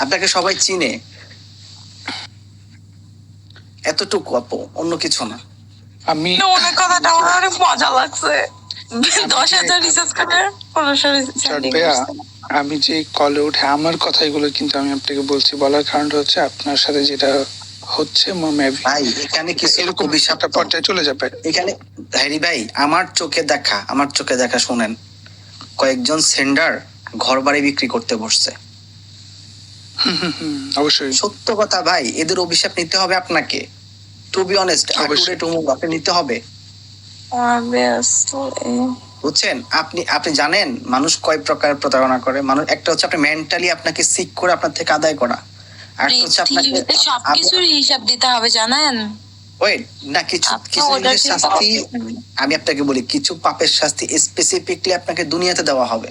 আপনাকে সবাই চিনে, এতটুকু আপু, অন্য কিছু না। আমি অনেক কথাটা আমার অনেক মজা লাগছে। 10,000 রিসার্চ করে 1500 আমি যে কলে উঠে আমার কথাগুলো কিন্তু আমি আপনাকে বলছি, বলার কারণটা হচ্ছে আপনার সাথে যেটা হচ্ছে ভাই এখানে কিছু এরকম অভিশপ্ত একটা পর্যায়ে চলে যাবে এখানে। হ্যারি ভাই, আমার চোখে দেখা শোনেন, কয়েকজন সেন্ডার ঘর বাড়ি বিক্রি করতে বসছে। অবশ্যই সত্য কথা ভাই, এদের অভিশাপ নিতে হবে আপনাকে। টু বি অনেস্ট, আপনি নিতে হবে। বুঝছেন? আপনি জানেন মানুষ কয় প্রকার প্রতারণা করে। মানুষ একটা হচ্ছে আপনি মেন্টালি আপনাকে সিক করে আপনার থেকে আদায় করা, আর হচ্ছে আপনাকে সবকিছুর হিসাব দিতে হবে, জানেন? ওয়েট না, কিছু শাস্তি আমি আপনাকে বলি, কিছু পাপের শাস্তি স্পেসিফিকলি আপনাকে দুনিয়াতে দেওয়া হবে।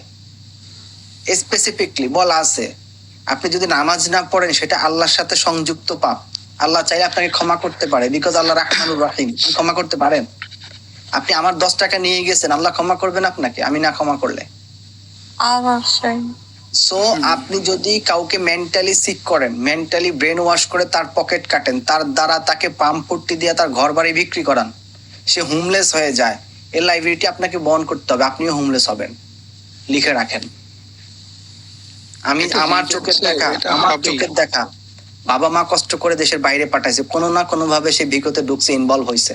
স্পেসিফিকলি বলা আছে, আপনি যদি নামাজ না পড়েন সেটা আল্লাহর সাথে সংযুক্ত পাপ। আল্লাহ চাইলে আপনাকে ক্ষমা করতে পারে, বিকজ আল্লাহ রাহমানুর রাহিম, ক্ষমা করতে পারেন। আপনি আমার 10 টাকা নিয়ে গেছেন, আল্লাহ ক্ষমা করবেন আপনাকে আমি না ক্ষমা করলে? অবশ্যই। সো আপনি যদি কাউকে মেন্টালি সিক করেন, মেন্টালি ব্রেন ওয়াশ করে তার পকেট কাটেন, তার দ্বারা তাকে পাম্প পট্টি দিয়ে তার ঘর বাড়ি বিক্রি করান, সে হোমলেস হয়ে যায়, এর লাইবিলিটি আপনাকে বহন করতে হবে, আপনিও হোমলেস হবেন। লিখে রাখেন। আমার চোখের দেখা বাবা মা কষ্ট করে দেশের বাইরে পাঠাইছে, কোনো না কোনো ভাবে সে বিগতে ঢুকছে, ইনভলভ হয়েছে,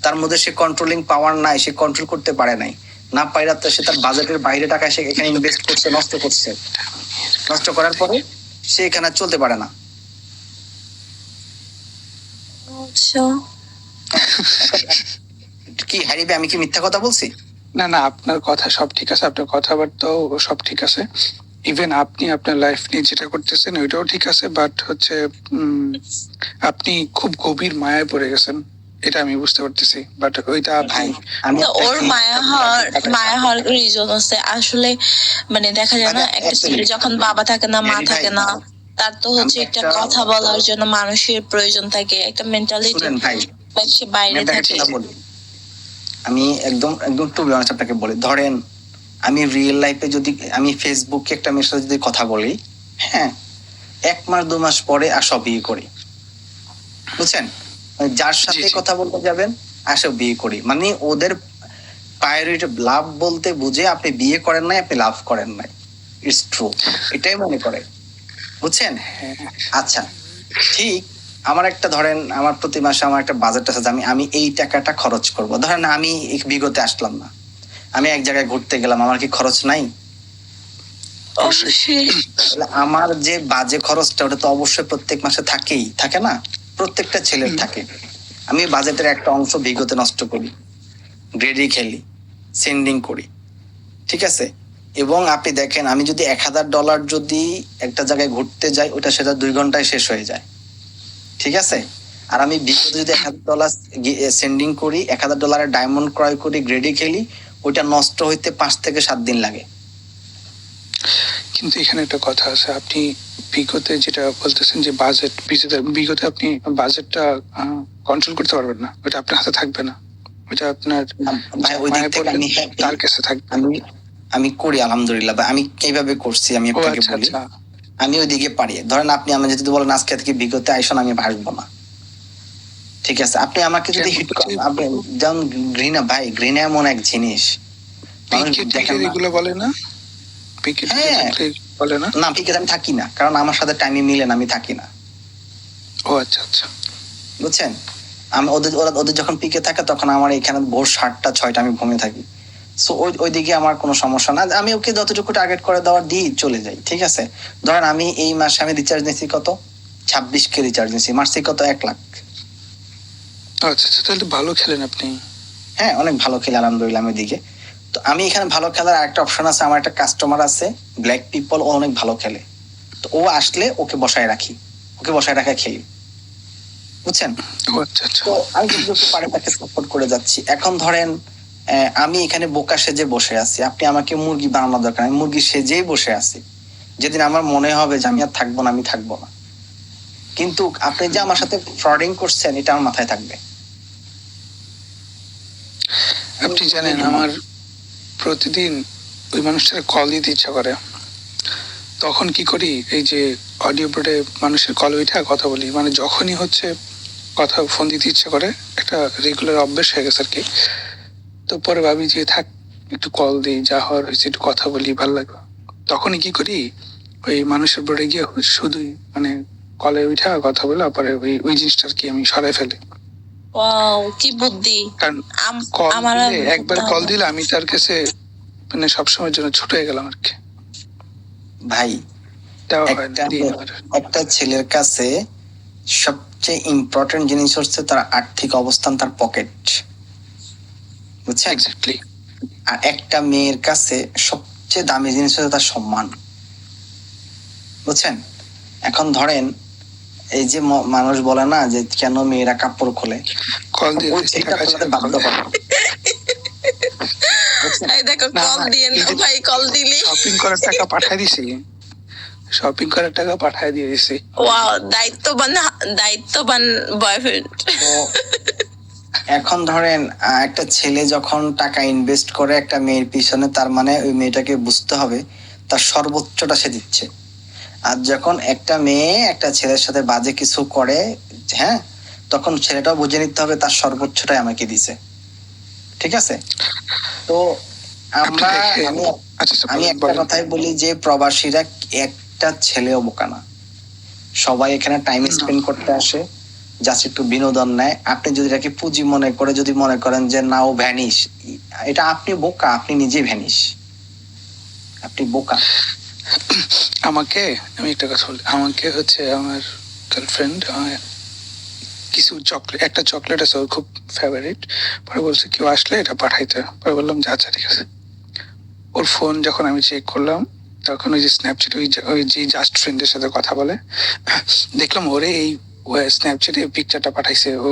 তার মধ্যে সে কন্ট্রোলিং পাওয়ার নাই, সে কন্ট্রোল করতে পারে নাই, না পাইরা তো সে তার বাজেটের বাইরে টাকা সে এখানে ইনভেস্ট করছে, নষ্ট করার পরে সে এখানে চলতে পারে না। কি হ্যারিবে, আমি কি মিথ্যা কথা বলছি? না না, আপনার কথা সব ঠিক আছে, আপনার কথাবার্তাও সব ঠিক আছে, ইভেন আপনি আপনার লাইফ নিয়ে যেটা করতেছেন ওইটাও ঠিক আছে, বাট হচ্ছে আপনি খুব গভীর মায়ায় পড়ে গেছেন, এটা আমি বুঝতে পারতেছি। বাট ওইটা ওর মায়া হওয়ার রিজন আছে আসলে, মানে দেখা যায় না একটা ছেলে যখন বাবা থাকে না, মা থাকে না, তার তো হচ্ছে একটা কথা বলার জন্য মানুষের প্রয়োজন থাকে, একটা মেন্টালিটি, সে বাইরে থাকে। আমি একদম টু বি অনেস্ট আপনাকে বলি, ধরেন আমি রিয়েল লাইফে যদি আমি ফেসবুকে একটা মেয়ের সাথে যদি কথা বলি, হ্যাঁ, 1 মাস 2 মাস পরে আসো বিয়ে করি, বুঝছেন? যার সাথে কথা বলতে যাবেন আসো বিয়ে করি, মানে ওদের প্রায়োরিটি লাভ বলতে বুঝে আপনি বিয়ে করেন নাই, আপনি লাভ করেন নাই, ইটস ট্রু, এটাই মনে করে, বুঝছেন? আচ্ছা ঠিক, আমার একটা ধরেন আমার প্রতি মাসে আমার একটা বাজেট আছে, আমি এই টাকাটা খরচ করব। ধরেন আমি বিগতে আসলাম না, আমি এক জায়গায় ঘুরতে গেলাম, আমার কি খরচ নাই? আমার যে বাজে খরচটা ওটা তো অবশ্যই প্রত্যেক মাসে থাকে না, প্রত্যেকটা ছেলের থাকে। আমি বাজেটের একটা অংশ বিগতে নষ্ট করি, গ্রেডি খেলি, সেন্ডিং করি, ঠিক আছে? এবং আপনি দেখেন, আমি যদি $1,000 যদি একটা জায়গায় ঘুরতে যাই, ওটা সেটা 2 ঘন্টায় শেষ হয়ে যায়, ঠিক আছে? আর আমি বিগত যদি $1,000 সেন্ডিং করি, $1,000 ডায়মন্ড ক্রয় করি, গ্রেডি খেলি, ওইটা নষ্ট হইতে 5 থেকে 7 দিন লাগে। কিন্তু এখানে একটা কথা আছে, আপনি বিগতে যেটা বলতেছেন যে বিগতে আপনি বাজেটটা কন্ট্রোল করতে পারবেন না, ওটা আপনার হাতে থাকবে না, ওটা আপনার তার কাছে থাকবে। আমি করি আলহামদুলিল্লাহ, আমি কিভাবে করছি আমি আপনাকে বলি। আমি ওইদিকে পারি, ধরেন আপনি আমি যদি বলেন আজকে থেকে বিগতে আইসন, আমি আসবো না, ঠিক আছে? আপনি আমাকে যদি হিট করেন, আপনি যেমন ঘৃণা, ভাই ঘৃণা এমন এক জিনিস, এগুলো বলে না, বলে না, না পিকে আমি থাকি না, কারণ আমার সাথে টাইমে মিলে না, আমি থাকি না। ও আচ্ছা আচ্ছা, বুঝছেন? আমি ওদের যখন পিকে থাকে তখন আমার এখানে ভোর 7টা 6টা আমি ঘুমিয়ে থাকি, সো ওই দিকে আমার কোনো সমস্যা না, আমি ওকে যতটুকু টার্গেট করে দেওয়ার দিই চলে যাই, ঠিক আছে? ধরেন আমি এই মাসে আমি রিচার্জ নিয়েছি কত, 26K রিচার্জ নিয়েছি, মাসে কত 1 লাখ। আচ্ছা আচ্ছা, তাহলে ভালো খেলেন আপনি। হ্যাঁ, অনেক ভালো খেলে আলহামদুলিল্লাহ। আমি দিকে তো আমি এখানে ভালো খেলার একটা অপশন আছে, আমার একটা কাস্টমার আছে ব্ল্যাক পিপল, ও অনেক ভালো খেলে, তো ও আসলে ওকে বসায় রাখা খেলি, বুঝছেন? তো আমি যতটুকু পারি তাকে সাপোর্ট করে যাচ্ছি। এখন ধরেন আমি এখানে বোকা সেজে বসে আছি, আপনি আমাকে মুরগি বানানোর দরকার, আমি মুরগি সেজেই বসে আছি, যেদিন আমার মনে হবে যে আমি আর থাকবো না, আমি থাকবো না, কিন্তু আপনি যে আমার সাথে ফ্রডিং করছেন এটা আমার মাথায় থাকবে। আপনি জানেন আমার প্রতিদিন ওই মানুষটার কল দিতে ইচ্ছা করে, তখন কি করি, এই যে অডিও বোর্ডে মানুষের কল উঠা কথা বলি, মানে যখনই হচ্ছে কথা ফোন দিতে ইচ্ছে করে, একটা রেগুলার অভ্যেস হয়ে গেছে আর কি। তো পরে ভাবি যে থাক একটু কল দিই, যা হওয়ার হয়েছে একটু কথা বলি, ভালো লাগবে। তখনই কি করি, ওই মানুষের বোর্ডে গিয়ে শুধুই মানে কলে উঠা কথা বলে পরে ওই ওই জিনিসটা আর কি আমি সরাই ফেলি। ওয়াও, কি বুদ্ধি! কারণ আম- কল আমার আর দিলে, একবার করতে কল হবে। দিলে আমি তার কাছে মানে সবসময়ের জন্য ছোট হয়ে গেলাম আর কি। ভাই দেওয়া হয় না, একটা দিই না আর। একটা ছেলের কাছে সবচেয়ে ইম্পর্টেন্ট জিনিস হচ্ছে তার আর্থিক অবস্থান, তার পকেট, বুঝছেন? এক্স্যাক্টলি। আর একটা মেয়ের কাছে সবচেয়ে দামি জিনিস হচ্ছে তার সম্মান, বুঝছেন? এখন ধরেন এই যে মানুষ বলে না যে কেন মেয়েরা কাপড় খোলে, কল দিয়ে ওই দিছি, চিন্তা টাকা আপনাদের বাধ্য করে, বুঝছেন? এই দেখো, না, কল না, দিয়ে এই যে ভাই, কল দিলি। শপিং করার টাকা পাঠাই দিছি, শপিং করার টাকা পাঠাই দিয়ে দিছি। ওয়াও, দায়িত্ববান বয়ফ্রেন্ড। তো এখন ধরেন একটা ছেলে যখন টাকা ইনভেস্ট করে একটা মেয়ের পিছনে, তার মানে ওই মেয়েটাকে বুঝতে হবে তার সর্বোচ্চটা সে দিচ্ছে। আর যখন একটা মেয়ে একটা ছেলের সাথে বাজে কিছু করে, হ্যাঁ, তখন ছেলেটাও বুঝে নিতে হবে তার সর্বোচ্চটাই আমাকে দিছে, ঠিক আছে? তো আমরা দেখেন, আমি আচ্ছা আচ্ছা, আমি বলেন, একটা বলেন। কথাই বলি যে প্রবাসীরা একটা ছেলেও বোকা না, সবাই এখানে টাইম না। স্পেন্ড করতে আসে, জাস্ট একটু বিনোদন নেয়। আপনি যদি এটাকে পুঁজি মনে করে যদি মনে করেন যে না ও ভ্যানিশ, এটা আপনি বোকা, আপনি নিজে ভ্যানিশ, আপনি বোকা। আমাকে, আমি একটা কথা বলি, আমাকে হচ্ছে আমার গার্লফ্রেন্ড কিছু চকলেট, একটা চকলেট আছে ওর খুব ফেভারিট, পরে বলছে কেউ আসলে এটা পাঠাইতে, পরে বললাম যে আচ্ছা ঠিক আছে। ওর ফোন যখন আমি চেক করলাম, তখন ওই যে স্ন্যাপচ্যাট, ওই যে জাস্ট ফ্রেন্ডের সাথে কথা বলে, দেখলাম ওরে এই স্ন্যাপচ্যাটে পিকচারটা পাঠাইছে, ও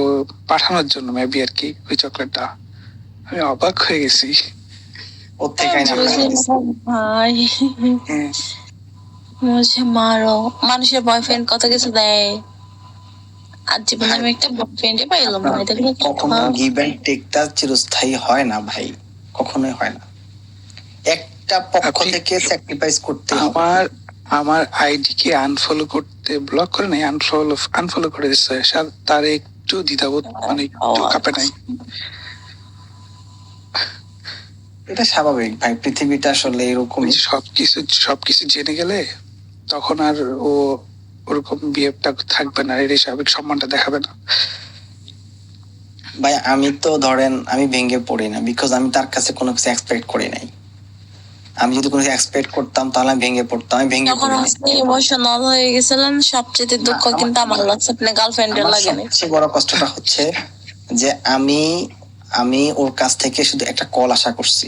পাঠানোর জন্য মেবি আর কি ওই চকলেটটা। আমি অবাক হয়ে গেছি। ওর থেকে আইনা পাঠাইছে। ভাই, হ্যাঁ, মুঝে মারো। মানুষের বয়ফ্রেন্ড কত কিছু দেয়, আর জীবনে আমি একটা বয়ফ্রেন্ডে পাইলাম না। এটা কিন্তু কখনো গিভ এন্ড টেকটা চিরস্থায়ী হয় না ভাই, কখনোই হয় না, একটা পক্ষ আপনি- থেকে স্যাক্রিফাইস করতে হবে। আমার আইডি কে আনফলো করতে, ব্লক করে নাই, আনফলো করে দিচ্ছে, তার একটু দ্বিধাবোধ, মানে একটু কাঁপে নাই। এটা স্বাভাবিক ভাই, পৃথিবীটা আসলে এরকম। ওই যে সবকিছু জেনে গেলে তখন আর ও ওরকম বিহেভটা থাকবে না, এর স্বাভাবিক সম্মানটা দেখাবে না। ভাই আমি তো ধরেন আমি ভেঙে পড়ি না, বিকজ আমি তার কাছে কোনো কিছু এক্সপেক্ট করি নাই। আমি যদি কোনো এক্সপেক্ট করতাম তাহলে আমি ভেঙে পড়তাম, আমি ভেঙে যখন পড়ি নাই। আপনি ইমোশনাল হয়ে গেছিলেন, সবচেয়ে দুঃখ না, কিন্তু আমার লাগছে, আপনি গার্লফ্রেন্ডের আমার লাগেনি। সবচেয়ে বড় কষ্টটা হচ্ছে যে আমি ওর কাছ থেকে শুধু একটা কল আশা করছি,